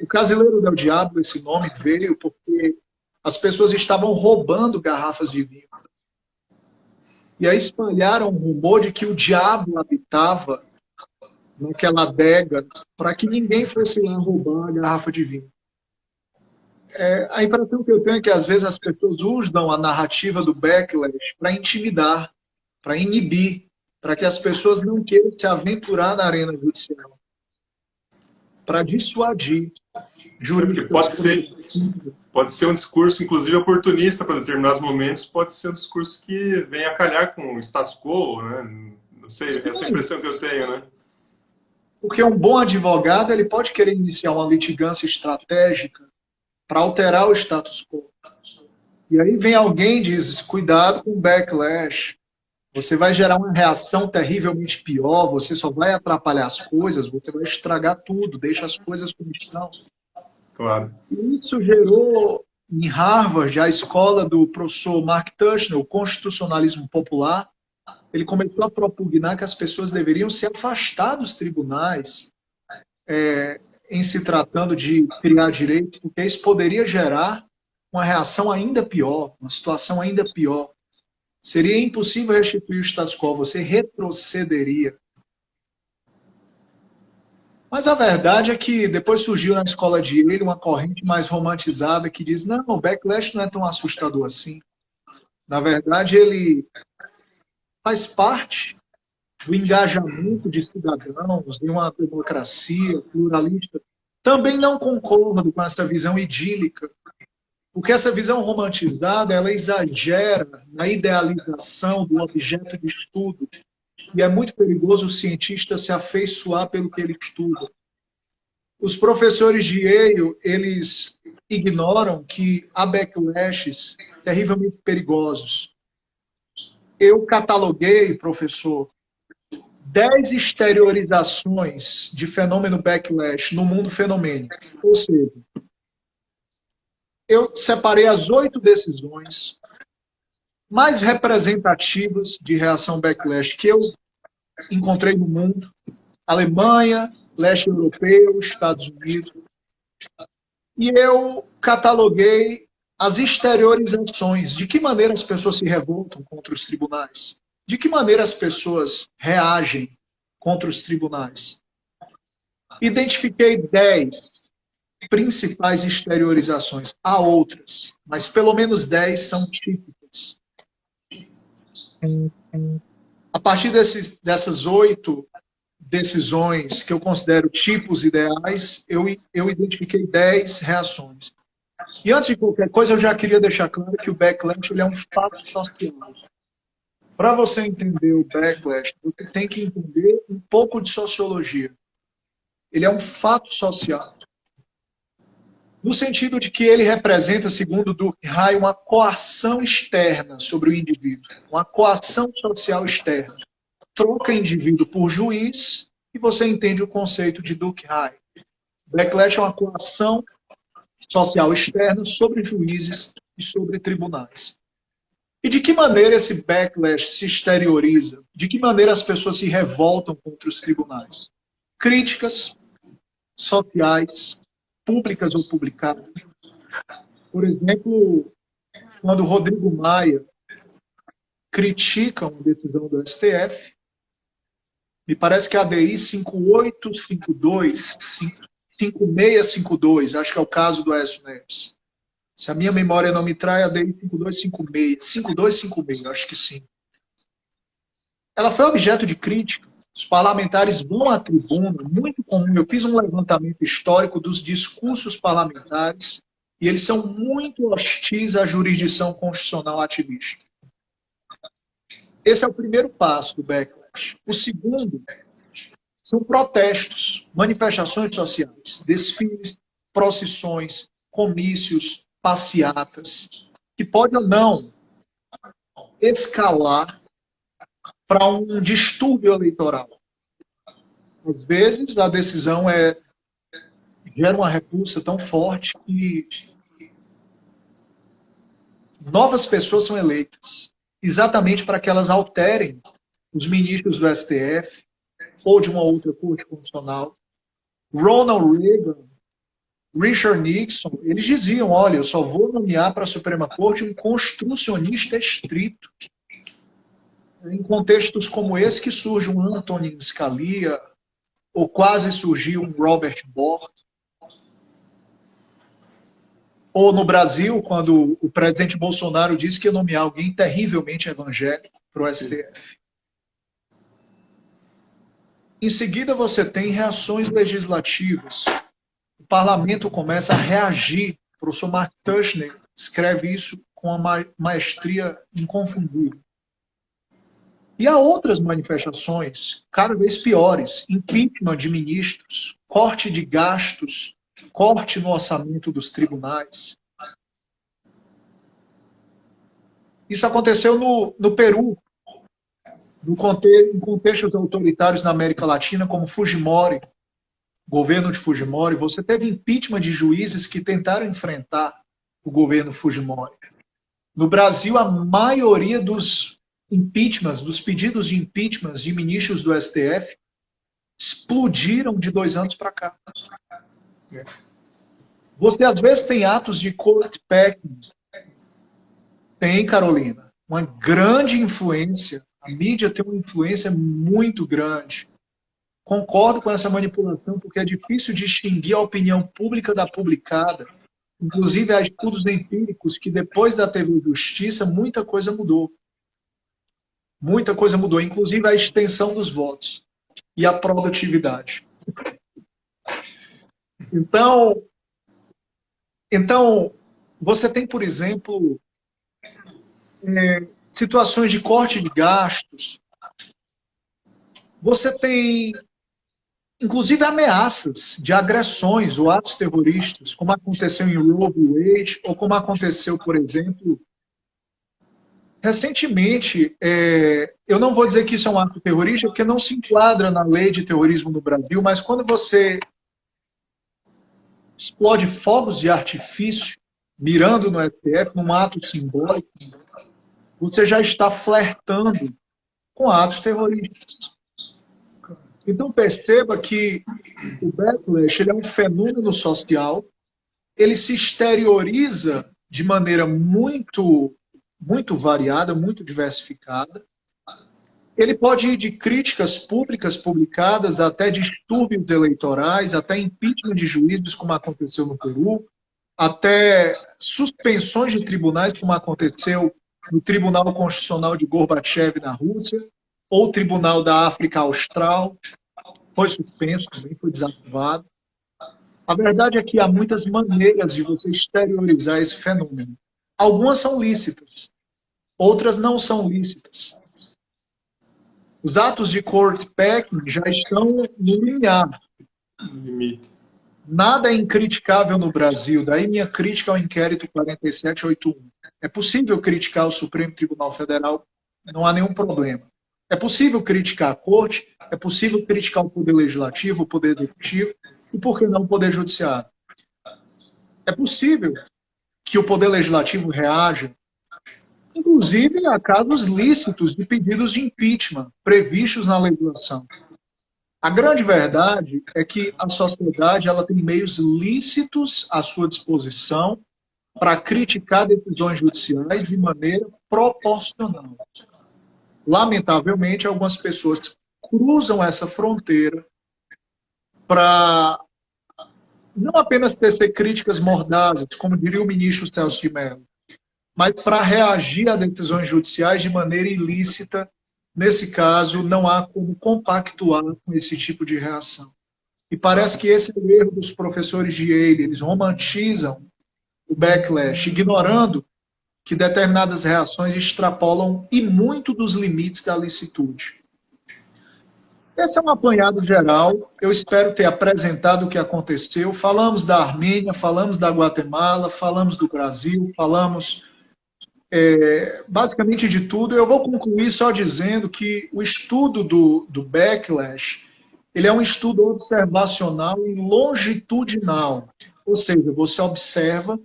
o Casileiro del Diablo, esse nome veio porque as pessoas estavam roubando garrafas de vinho. E aí espalharam um rumor de que o diabo habitava naquela adega para que ninguém fosse lá roubar a garrafa de vinho. A impressão que eu tenho é que às vezes as pessoas usam a narrativa do backlash para intimidar, para inibir, para que as pessoas não queiram se aventurar na arena judicial, para dissuadir juristas. Pode ser um discurso, inclusive, oportunista para determinados momentos, pode ser um discurso que vem a calhar com o status quo, né? Não sei, essa é a impressão que eu tenho, né? Porque um bom advogado ele pode querer iniciar uma litigância estratégica para alterar o status quo. E aí vem alguém e diz, cuidado com o backlash, você vai gerar uma reação terrivelmente pior, você só vai atrapalhar as coisas, você vai estragar tudo, deixa as coisas como estão. Claro. E isso gerou, em Harvard, a escola do professor Mark Tushner, o constitucionalismo popular, ele começou a propugnar que as pessoas deveriam se afastar dos tribunais, em se tratando de criar direito, porque isso poderia gerar uma reação ainda pior, uma situação ainda pior. Seria impossível restituir o status quo, você retrocederia. Mas a verdade é que depois surgiu na escola de Yale uma corrente mais romantizada que diz, não, o backlash não é tão assustador assim. Na verdade, ele faz parte do engajamento de cidadãos em uma democracia pluralista. Também não concordo com essa visão idílica, porque essa visão romantizada, ela exagera na idealização do objeto de estudo, e é muito perigoso o cientista se afeiçoar pelo que ele estuda. Os professores de Yale, eles ignoram que há backlashes terrivelmente perigosos. Eu cataloguei, professor, 10 exteriorizações de fenômeno backlash no mundo fenomênico. Ou seja, eu separei as 8 decisões mais representativas de reação backlash que eu encontrei no mundo. Alemanha, leste europeu, Estados Unidos. E eu cataloguei as exteriorizações. De que maneira as pessoas se revoltam contra os tribunais? De que maneira as pessoas reagem contra os tribunais? Identifiquei 10 principais exteriorizações. Há outras, mas pelo menos 10 são típicas. A partir dessas 8 decisões que eu considero tipos ideais, eu identifiquei 10 reações. E antes de qualquer coisa, eu já queria deixar claro que o backlash ele é um fato social. Para você entender o backlash, você tem que entender um pouco de sociologia. Ele é um fato social. No sentido de que ele representa, segundo Durkheim, uma coação externa sobre o indivíduo. Uma coação social externa. Troca indivíduo por juiz e você entende o conceito de Durkheim. Backlash é uma coação social externa sobre juízes e sobre tribunais. E de que maneira esse backlash se exterioriza? De que maneira as pessoas se revoltam contra os tribunais? Críticas sociais, públicas ou publicadas. Por exemplo, quando Rodrigo Maia critica uma decisão do STF, me parece que a ADI 5852, 5652, acho que é o caso do Aécio Neves. Se a minha memória não me trai, a ADI 5256, acho que sim. Ela foi objeto de crítica. Os parlamentares vão à tribuna, muito comum. Eu fiz um levantamento histórico dos discursos parlamentares e eles são muito hostis à jurisdição constitucional ativista. Esse é o primeiro passo do backlash. O segundo são protestos, manifestações sociais, desfiles, procissões, comícios, passeatas, que podem ou não escalar para um distúrbio eleitoral. Às vezes, a decisão gera uma repulsa tão forte que novas pessoas são eleitas, exatamente para que elas alterem os ministros do STF ou de uma outra corte constitucional. Ronald Reagan, Richard Nixon, eles diziam, olha, eu só vou nomear para a Suprema Corte um construcionista estrito. Em contextos como esse que surge um Antonin Scalia, ou quase surgiu um Robert Bork. Ou no Brasil, quando o presidente Bolsonaro disse que ia nomear alguém terrivelmente evangélico para o STF. Em seguida, você tem reações legislativas. O parlamento começa a reagir. O professor Mark Tushnet escreve isso com uma maestria inconfundível. E há outras manifestações, cada vez piores. Impeachment de ministros, corte de gastos, corte no orçamento dos tribunais. Isso aconteceu no Peru, em contextos autoritários na América Latina, como Fujimori, governo de Fujimori. Você teve impeachment de juízes que tentaram enfrentar o governo Fujimori. No Brasil, a maioria dos impeachments, dos pedidos de impeachment de ministros do STF, explodiram de 2 anos para cá. Você, às vezes, tem atos de court packing. Tem, Carolina. uma grande influência. A mídia tem uma influência muito grande. Concordo com essa manipulação, porque é difícil distinguir a opinião pública da publicada. Inclusive, há estudos empíricos que depois da TV Justiça, muita coisa mudou. Muita coisa mudou, inclusive a extensão dos votos e a produtividade. Então você tem, por exemplo, situações de corte de gastos. Você tem, inclusive, ameaças de agressões ou atos terroristas, como aconteceu em Roe v. Wade, ou como aconteceu, por exemplo, recentemente. Eu não vou dizer que isso é um ato terrorista, porque não se enquadra na lei de terrorismo no Brasil, mas quando você explode fogos de artifício, mirando no STF, num ato simbólico, você já está flertando com atos terroristas. Então perceba que o backlash, ele é um fenômeno social, ele se exterioriza de maneira muito variada, muito diversificada. Ele pode ir de críticas públicas publicadas até distúrbios eleitorais, até impeachment de juízes, como aconteceu no Peru, até suspensões de tribunais, como aconteceu no Tribunal Constitucional de Gorbachev na Rússia, ou o Tribunal da África Austral, foi suspenso também, foi desativado. A verdade é que há muitas maneiras de você exteriorizar esse fenômeno. Algumas são lícitas, outras não são lícitas. Os atos de court packing já estão no limiar. Limite. Nada é incriticável no Brasil, daí minha crítica ao inquérito 4781. É possível criticar o Supremo Tribunal Federal, não há nenhum problema. É possível criticar a Corte, é possível criticar o Poder Legislativo, o Poder Executivo, e por que não o Poder Judiciário? É possível que o Poder Legislativo reaja, inclusive a casos lícitos de pedidos de impeachment previstos na legislação. A grande verdade é que a sociedade ela tem meios lícitos à sua disposição para criticar decisões judiciais de maneira proporcional. Lamentavelmente, algumas pessoas cruzam essa fronteira para não apenas tecer críticas mordazes, como diria o ministro Celso de Mello, mas para reagir a decisões judiciais de maneira ilícita. Nesse caso, não há como compactuar com esse tipo de reação. E parece que esse é o erro dos professores de Yale. Eles romantizam o backlash, ignorando que determinadas reações extrapolam e muito dos limites da licitude. Esse é um apanhado geral. Eu espero ter apresentado o que aconteceu. Falamos da Armênia, falamos da Guatemala, falamos do Brasil, falamos basicamente de tudo. Eu vou concluir só dizendo que o estudo do backlash, ele é um estudo observacional e longitudinal. Ou seja, você observa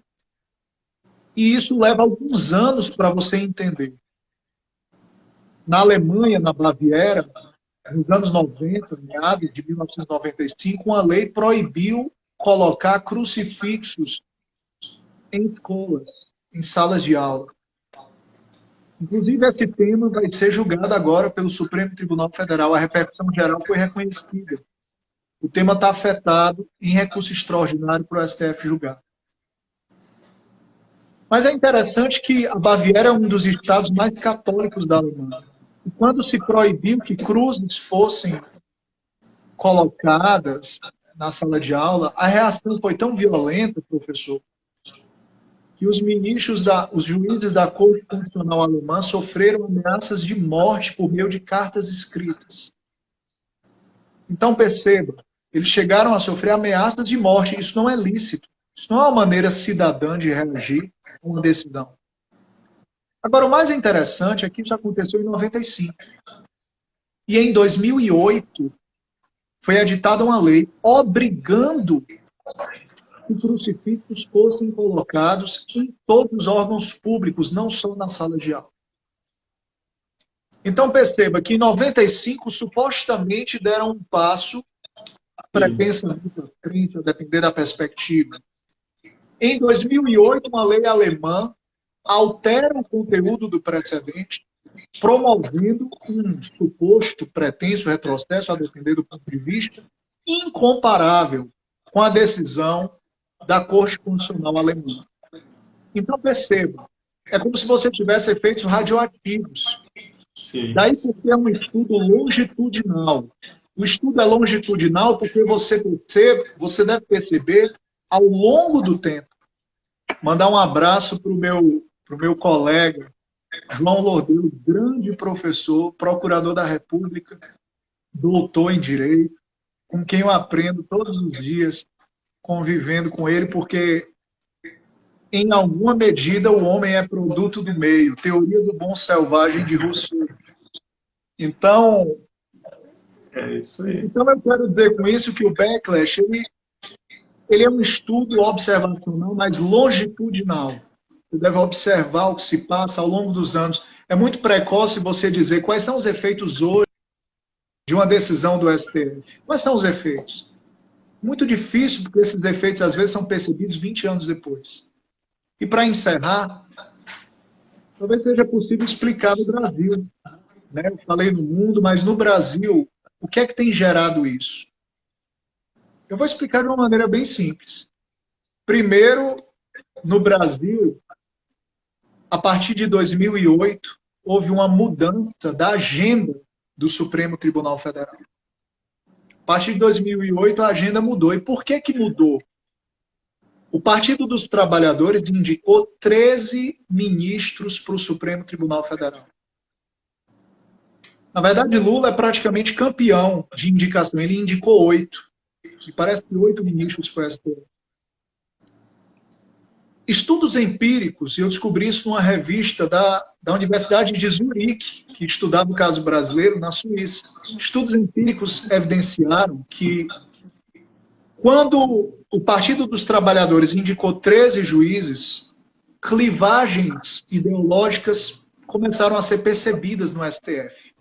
e isso leva alguns anos para você entender. Na Alemanha, na Baviera, nos anos 90, meados de 1995, uma lei proibiu colocar crucifixos em escolas, em salas de aula. Inclusive, esse tema vai ser julgado agora pelo Supremo Tribunal Federal. A repercussão geral foi reconhecida. O tema está afetado em recurso extraordinário para o STF julgar. Mas é interessante que a Baviera é um dos estados mais católicos da Alemanha. E quando se proibiu que cruzes fossem colocadas na sala de aula, a reação foi tão violenta, professor, que os ministros, os juízes da Corte Constitucional Alemã sofreram ameaças de morte por meio de cartas escritas. Então, perceba, eles chegaram a sofrer ameaças de morte. Isso não é lícito. Isso não é uma maneira cidadã de reagir a uma decisão. Agora, o mais interessante é que isso aconteceu em 95. E em 2008, foi editada uma lei obrigando que crucifixos fossem colocados em todos os órgãos públicos, não só na sala de aula. Então, perceba que em 95, supostamente deram um passo, frequência muito à frente, a depender da perspectiva. Em 2008, uma lei alemã altera o conteúdo do precedente, promovendo um suposto pretenso retrocesso, a depender do ponto de vista, incomparável com a decisão da Corte Constitucional Alemã. Então, perceba, é como se você tivesse efeitos radioativos. Sim. Daí porque é um estudo longitudinal. O estudo é longitudinal porque você deve perceber ao longo do tempo. Mandar um abraço para o meu colega, João Lordeu, grande professor, procurador da República, doutor em Direito, com quem eu aprendo todos os dias, convivendo com ele, porque, em alguma medida, o homem é produto do meio. Teoria do bom selvagem de Rousseau. Então, é isso aí. Então, eu quero dizer com isso que o backlash, ele é um estudo observacional, mas longitudinal. Você deve observar o que se passa ao longo dos anos. É muito precoce você dizer quais são os efeitos hoje de uma decisão do STF. Quais são os efeitos? Muito difícil, porque esses efeitos, às vezes, são percebidos 20 anos depois. E, para encerrar, talvez seja possível explicar no Brasil. Né? Eu falei no mundo, mas no Brasil, o que é que tem gerado isso? Eu vou explicar de uma maneira bem simples. Primeiro, no Brasil, a partir de 2008, houve uma mudança da agenda do Supremo Tribunal Federal. A partir de 2008, a agenda mudou. E por que mudou? O Partido dos Trabalhadores indicou 13 ministros para o Supremo Tribunal Federal. Na verdade, Lula é praticamente campeão de indicação. Ele indicou 8. E parece que 8 ministros para o STF. Estudos empíricos, e eu descobri isso numa revista da Universidade de Zurique, que estudava o caso brasileiro na Suíça. Estudos empíricos evidenciaram que, quando o Partido dos Trabalhadores indicou 13 juízes, clivagens ideológicas começaram a ser percebidas no STF.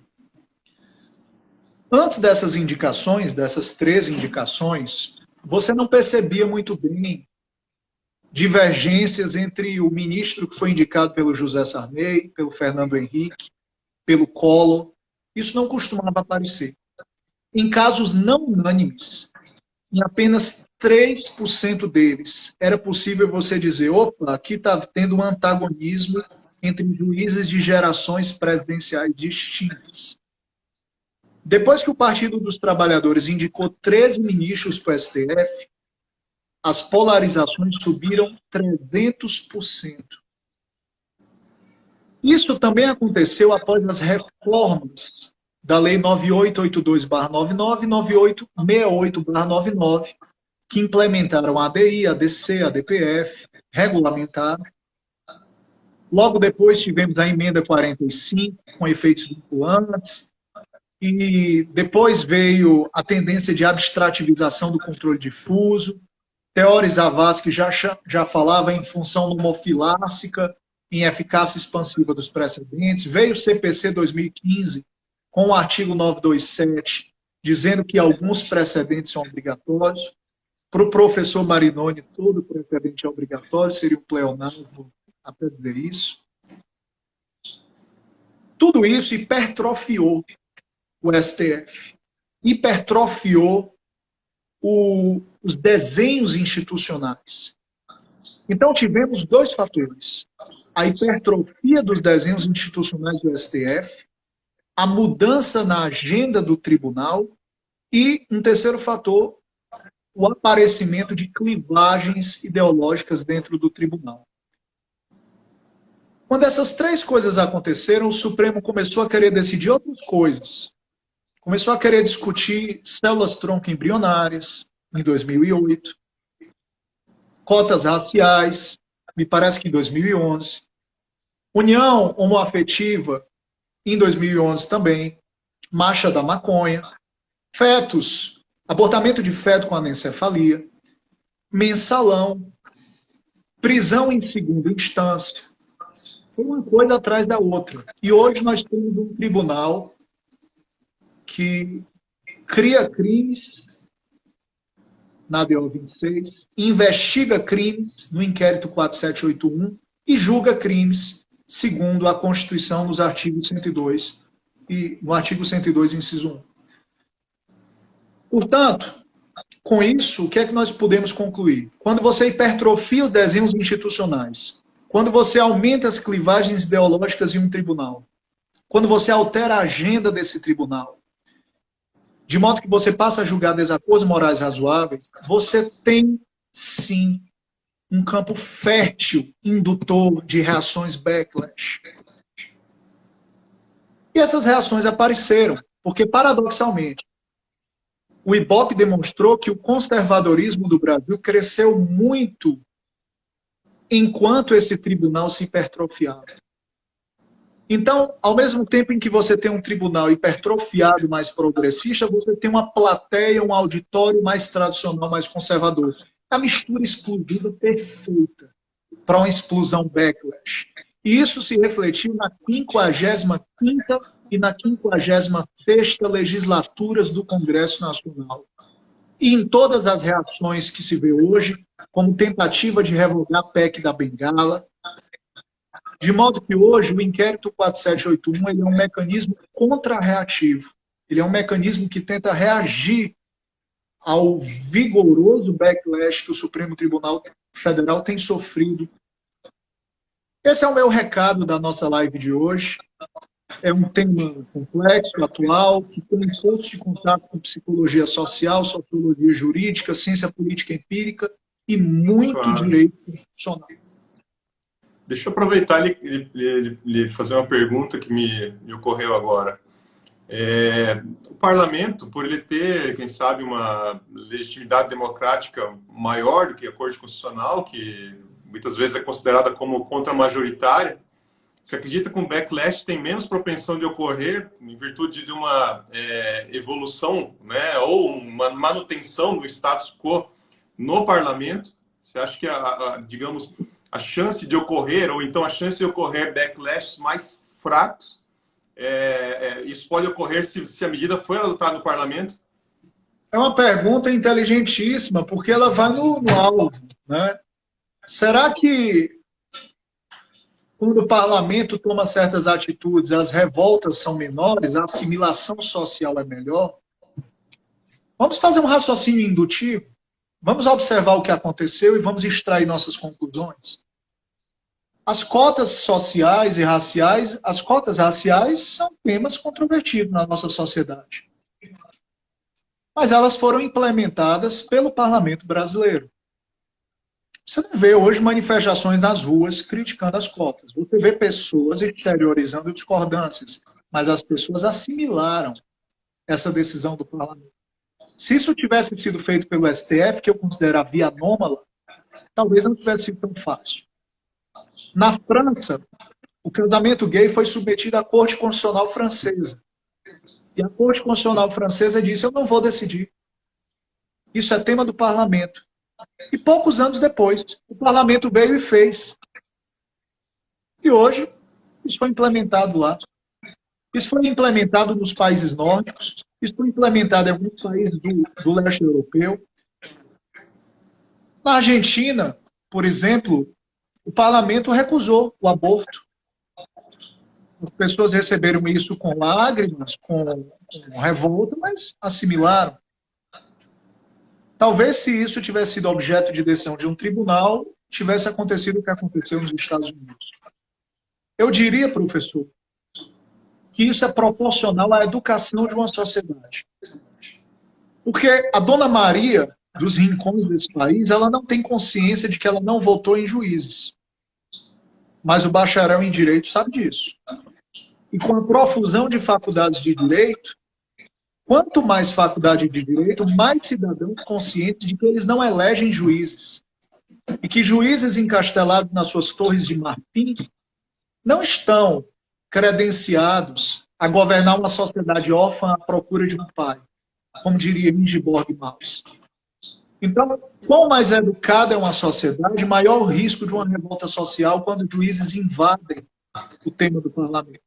Antes dessas indicações, dessas 13 indicações, você não percebia muito bem divergências entre o ministro que foi indicado pelo José Sarney, pelo Fernando Henrique, pelo Collor. Isso não costumava aparecer. Em casos não unânimes, em apenas 3% deles, era possível você dizer, opa, aqui está tendo um antagonismo entre juízes de gerações presidenciais distintas. Depois que o Partido dos Trabalhadores indicou 13 ministros para o STF, as polarizações subiram 300%. Isso também aconteceu após as reformas da Lei 9882/99 e 9868/99, que implementaram a ADI, a ADC, a DPF, regulamentaram. Logo depois tivemos a emenda 45, com efeitos vinculantes, e depois veio a tendência de abstrativização do controle difuso. Theory Zavascki já falava em função nomofilássica, em eficácia expansiva dos precedentes. Veio o CPC 2015, com o artigo 927, dizendo que alguns precedentes são obrigatórios. Para o professor Marinoni, todo precedente é obrigatório, seria um pleonasmo até dizer isso. Tudo isso hipertrofiou o STF, hipertrofiou os desenhos institucionais. Então, tivemos dois fatores. A hipertrofia dos desenhos institucionais do STF, a mudança na agenda do tribunal e, um terceiro fator, o aparecimento de clivagens ideológicas dentro do tribunal. Quando essas três coisas aconteceram, o Supremo começou a querer decidir outras coisas. Começou a querer discutir células-tronco embrionárias, em 2008, cotas raciais, me parece que em 2011, união homoafetiva, em 2011 também, marcha da maconha, fetos, abortamento de feto com anencefalia, mensalão, prisão em segunda instância. Foi uma coisa atrás da outra. E hoje nós temos um tribunal que cria crimes na DO 26, investiga crimes no inquérito 4781 e julga crimes segundo a Constituição nos artigos 102 e no artigo 102, inciso 1. Portanto, com isso, o que é que nós podemos concluir? Quando você hipertrofia os desenhos institucionais, quando você aumenta as clivagens ideológicas em um tribunal, quando você altera a agenda desse tribunal, de modo que você passa a julgar desacordos morais razoáveis, você tem, sim, um campo fértil, indutor de reações backlash. E essas reações apareceram, porque, paradoxalmente, o Ibope demonstrou que o conservadorismo do Brasil cresceu muito enquanto esse tribunal se hipertrofiava. Então, ao mesmo tempo em que você tem um tribunal hipertrofiado mais progressista, você tem uma plateia, um auditório mais tradicional, mais conservador. A mistura explosiva perfeita para uma explosão backlash. E isso se refletiu na 55ª e na 56ª legislaturas do Congresso Nacional. E em todas as reações que se vê hoje, como tentativa de revogar a PEC da Bengala, de modo que hoje o inquérito 4781 ele é um mecanismo contra-reativo. Ele é um mecanismo que tenta reagir ao vigoroso backlash que o Supremo Tribunal Federal tem sofrido. Esse é o meu recado da nossa live de hoje. É um tema complexo, atual, que tem pontos de contato com psicologia social, sociologia jurídica, ciência política empírica e muito direito constitucional. Deixa eu aproveitar e fazer uma pergunta que me ocorreu agora. O parlamento, por ele ter, quem sabe, uma legitimidade democrática maior do que a Corte Constitucional, que muitas vezes é considerada como contra-majoritária, você acredita que um backlash tem menos propensão de ocorrer em virtude de uma evolução, né, ou uma manutenção do status quo no parlamento? Você acha que, digamos, a chance de ocorrer, ou então a chance de ocorrer backlashes mais fracos, isso pode ocorrer se a medida for adotada no parlamento? É uma pergunta inteligentíssima, porque ela vai no alvo, né? Será que quando o parlamento toma certas atitudes, as revoltas são menores, a assimilação social é melhor? Vamos fazer um raciocínio indutivo. Vamos observar o que aconteceu e vamos extrair nossas conclusões. As cotas sociais e raciais, as cotas raciais são temas controvertidos na nossa sociedade. Mas elas foram implementadas pelo parlamento brasileiro. Você não vê hoje manifestações nas ruas criticando as cotas. Você vê pessoas exteriorizando discordâncias, mas as pessoas assimilaram essa decisão do parlamento. Se isso tivesse sido feito pelo STF, que eu considero a via anômala, talvez não tivesse sido tão fácil. Na França, o casamento gay foi submetido à Corte Constitucional Francesa. E a Corte Constitucional Francesa disse, eu não vou decidir. Isso é tema do parlamento. E poucos anos depois, o parlamento veio e fez. E hoje, isso foi implementado lá. Isso foi implementado nos países nórdicos, isso foi implementado em alguns países do leste europeu. Na Argentina, por exemplo, o parlamento recusou o aborto. As pessoas receberam isso com lágrimas, com revolta, mas assimilaram. Talvez, se isso tivesse sido objeto de decisão de um tribunal, tivesse acontecido o que aconteceu nos Estados Unidos. Eu diria, professor, que isso é proporcional à educação de uma sociedade. Porque a Dona Maria, dos rincões desse país, ela não tem consciência de que ela não votou em juízes. Mas o bacharel em direito sabe disso. E com a profusão de faculdades de direito, quanto mais faculdade de direito, mais cidadãos conscientes de que eles não elegem juízes. E que juízes encastelados nas suas torres de marfim não estão credenciados a governar uma sociedade órfã à procura de um pai, como diria Ingeborg Maus. Então, quanto mais educada é uma sociedade, maior o risco de uma revolta social quando juízes invadem o tema do parlamento.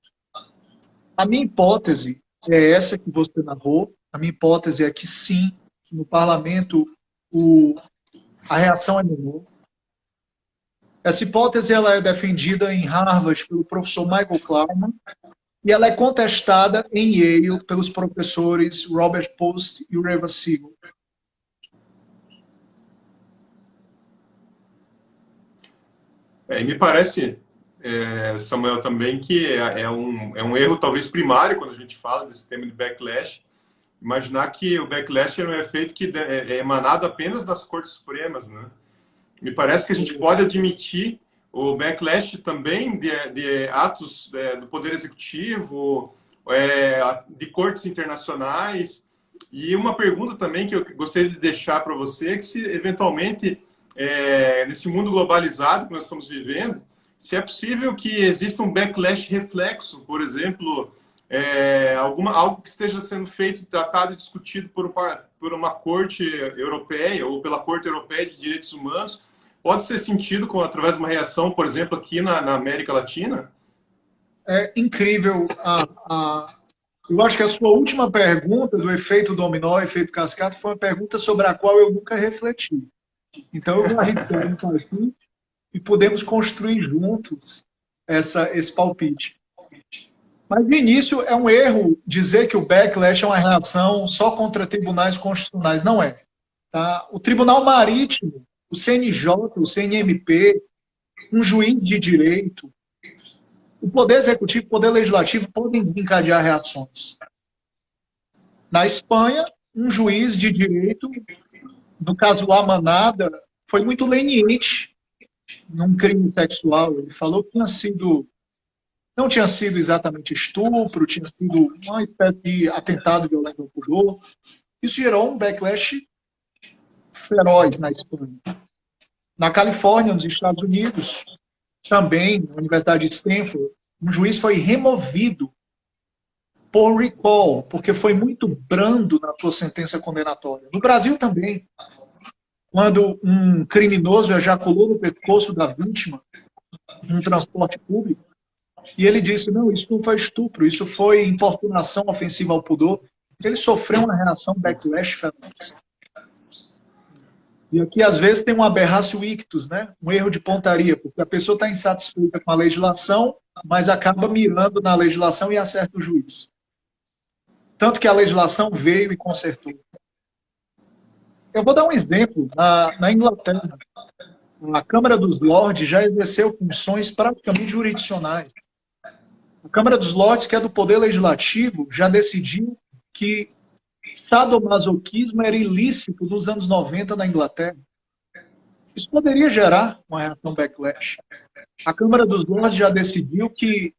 A minha hipótese é essa que você narrou. A minha hipótese é que sim, que no parlamento a reação é menor. Essa hipótese ela é defendida em Harvard pelo professor Michael Klarman e ela é contestada em Yale pelos professores Robert Post e Reva Siegel. E me parece, Samuel, também que é um erro talvez primário quando a gente fala desse tema de backlash, imaginar que o backlash é um efeito que é emanado apenas das Cortes Supremas, né? Me parece que a gente pode admitir o backlash também de atos do Poder Executivo, de cortes internacionais. E uma pergunta também que eu gostaria de deixar para você é que se eventualmente, nesse mundo globalizado que nós estamos vivendo, se é possível que exista um backlash reflexo, por exemplo, algo que esteja sendo feito, tratado e discutido por uma corte europeia ou pela Corte Europeia de Direitos Humanos, pode ser sentido através de uma reação, por exemplo, aqui na América Latina? É incrível. Eu acho que a sua última pergunta do efeito dominó, efeito cascata, foi uma pergunta sobre a qual eu nunca refleti. Então eu vou arriscar um palpite e podemos construir juntos esse palpite. Mas, no início, é um erro dizer que o backlash é uma reação só contra tribunais constitucionais. Não é. Tá? O Tribunal Marítimo, o CNJ, o CNMP, um juiz de direito, o Poder Executivo e o Poder Legislativo podem desencadear reações. Na Espanha, um juiz de direito, no caso lá Manada, foi muito leniente num crime sexual. Ele falou que não tinha sido exatamente estupro, tinha sido uma espécie de atentado violento ao pudor. Isso gerou um backlash feroz na Espanha. Na Califórnia, nos Estados Unidos, também, na Universidade de Stanford, um juiz foi removido por recall, porque foi muito brando na sua sentença condenatória. No Brasil também, quando um criminoso ejaculou no pescoço da vítima num transporte público, e ele disse, não, isso não foi estupro, isso foi importunação ofensiva ao pudor, ele sofreu uma reação backlash feroz. E aqui, às vezes, tem um aberratio ictus, né? Um erro de pontaria, porque a pessoa está insatisfeita com a legislação, mas acaba mirando na legislação e acerta o juiz. Tanto que a legislação veio e consertou. Eu vou dar um exemplo. Na Inglaterra, a Câmara dos Lordes já exerceu funções praticamente jurisdicionais. A Câmara dos Lordes, que é do Poder Legislativo, já decidiu que sadomasoquismo era ilícito nos anos 90 na Inglaterra. Isso poderia gerar uma reação backlash. A Câmara dos Lordes já decidiu que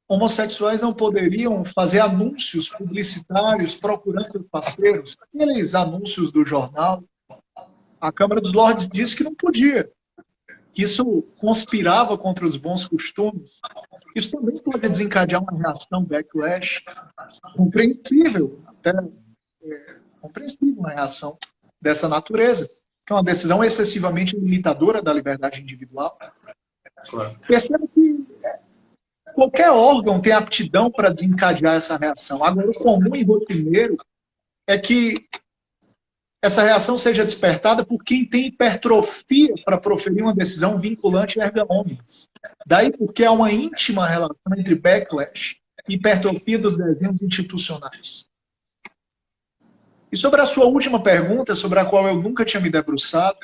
homossexuais não poderiam fazer anúncios publicitários procurando seus parceiros, aqueles anúncios do jornal. A Câmara dos Lordes disse que não podia, que isso conspirava contra os bons costumes. Isso também pode desencadear uma reação backlash compreensível, até compreensível uma reação dessa natureza, que é uma decisão excessivamente limitadora da liberdade individual. Claro. Perceba que qualquer órgão tem aptidão para desencadear essa reação. Agora, o comum e rotineiro é que essa reação seja despertada por quem tem hipertrofia para proferir uma decisão vinculante erga omnes. Daí porque há uma íntima relação entre backlash e hipertrofia dos desenhos institucionais. E sobre a sua última pergunta, sobre a qual eu nunca tinha me debruçado,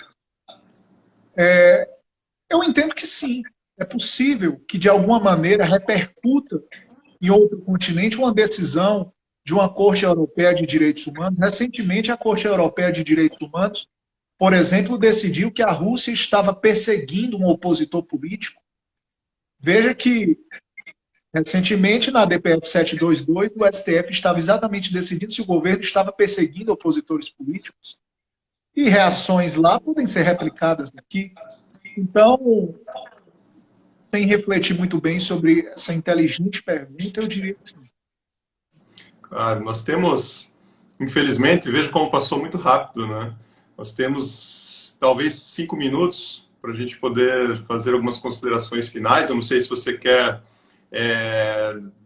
eu entendo que sim, é possível que de alguma maneira repercuta em outro continente uma decisão de uma Corte Europeia de Direitos Humanos. Recentemente, a Corte Europeia de Direitos Humanos, por exemplo, decidiu que a Rússia estava perseguindo um opositor político. Veja que, recentemente, na DPF 722, o STF estava exatamente decidindo se o governo estava perseguindo opositores políticos. E reações lá podem ser replicadas aqui. Então, sem refletir muito bem sobre essa inteligente pergunta, eu diria que sim. Claro, nós temos, infelizmente, veja como passou muito rápido, né? Nós temos talvez 5 minutos para a gente poder fazer algumas considerações finais. Eu não sei se você quer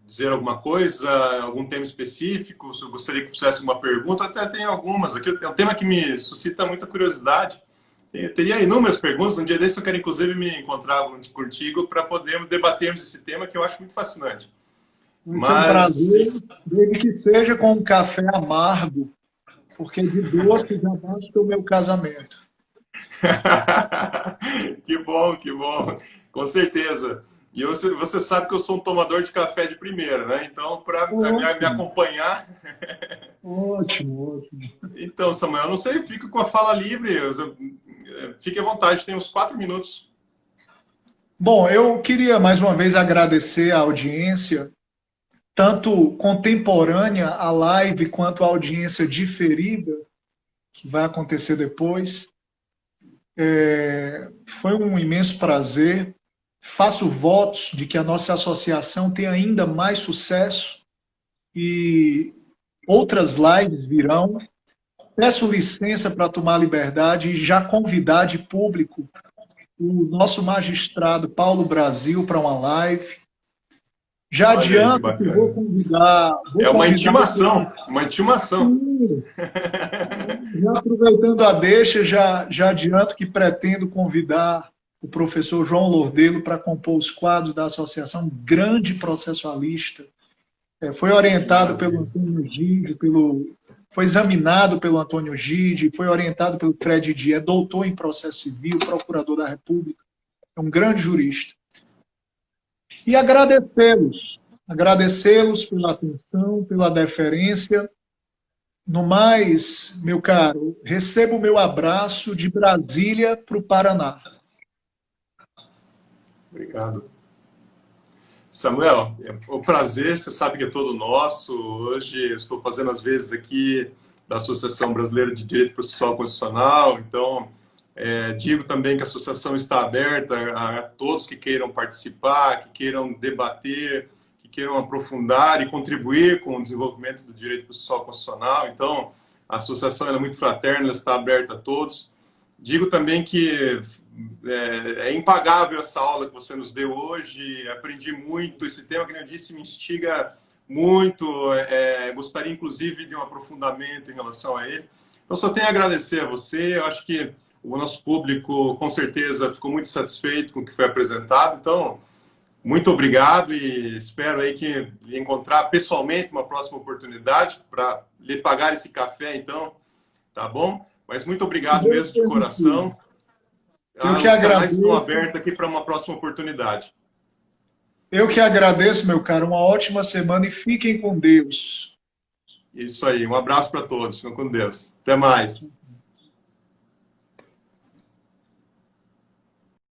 dizer alguma coisa, algum tema específico, se eu gostaria que fizesse uma pergunta, até tem algumas. Aqui é um tema que me suscita muita curiosidade, Eu teria inúmeras perguntas. Um dia desse eu quero, inclusive, me encontrar contigo para podermos debatermos esse tema que eu acho muito fascinante. Vai ser um Mas... prazer, desde que seja com um café amargo, porque de doce já basta o meu casamento. Que bom, que bom. Com certeza. E você sabe que eu sou um tomador de café de primeira, né? Então, para me Ótimo, acompanhar... ótimo, ótimo. Então, Samuel, eu não sei, fica com a fala livre. Fique à vontade, tem uns 4 minutos. Bom, eu queria mais uma vez agradecer a audiência, tanto contemporânea à live, quanto a audiência diferida, que vai acontecer depois. Foi um imenso prazer. Faço votos de que a nossa associação tenha ainda mais sucesso e outras lives virão. Peço licença para tomar liberdade e já convidar de público o nosso magistrado Paulo Brasil para uma live. Já Olha aí, que adianto que bacana. vou É uma convidar intimação, uma intimação. já aproveitando a deixa, já adianto que pretendo convidar o professor João Lordelo para compor os quadros da associação, um grande processualista. Foi orientado pelo Antônio Gide, foi examinado pelo Antônio Gide, foi orientado pelo Fred Di, é doutor em processo civil, procurador da República, é um grande jurista. E agradecê-los pela atenção, pela deferência. No mais, meu caro, receba o meu abraço de Brasília para o Paraná. Obrigado. Samuel, o prazer, você sabe que é todo nosso. Hoje eu estou fazendo as vezes aqui da Associação Brasileira de Direito Processual Constitucional, então digo também que a associação está aberta a todos que queiram participar, que queiram debater, que queiram aprofundar e contribuir com o desenvolvimento do direito processual constitucional. Então, a associação é muito fraterna, ela está aberta a todos. Digo também que é impagável essa aula que você nos deu hoje, aprendi muito, esse tema que eu disse me instiga muito, gostaria inclusive de um aprofundamento em relação a ele. Então só tenho a agradecer a você, eu acho que o nosso público com certeza ficou muito satisfeito com o que foi apresentado, então muito obrigado e espero aí que lhe encontrar pessoalmente uma próxima oportunidade para lhe pagar esse café então, tá bom? Mas muito obrigado mesmo de coração. Eu que os canais estão agradeço. abertos aqui para uma próxima oportunidade. Eu que agradeço, meu caro. Uma ótima semana e fiquem com Deus. Isso aí. Um abraço para todos. Fiquem com Deus. Até mais.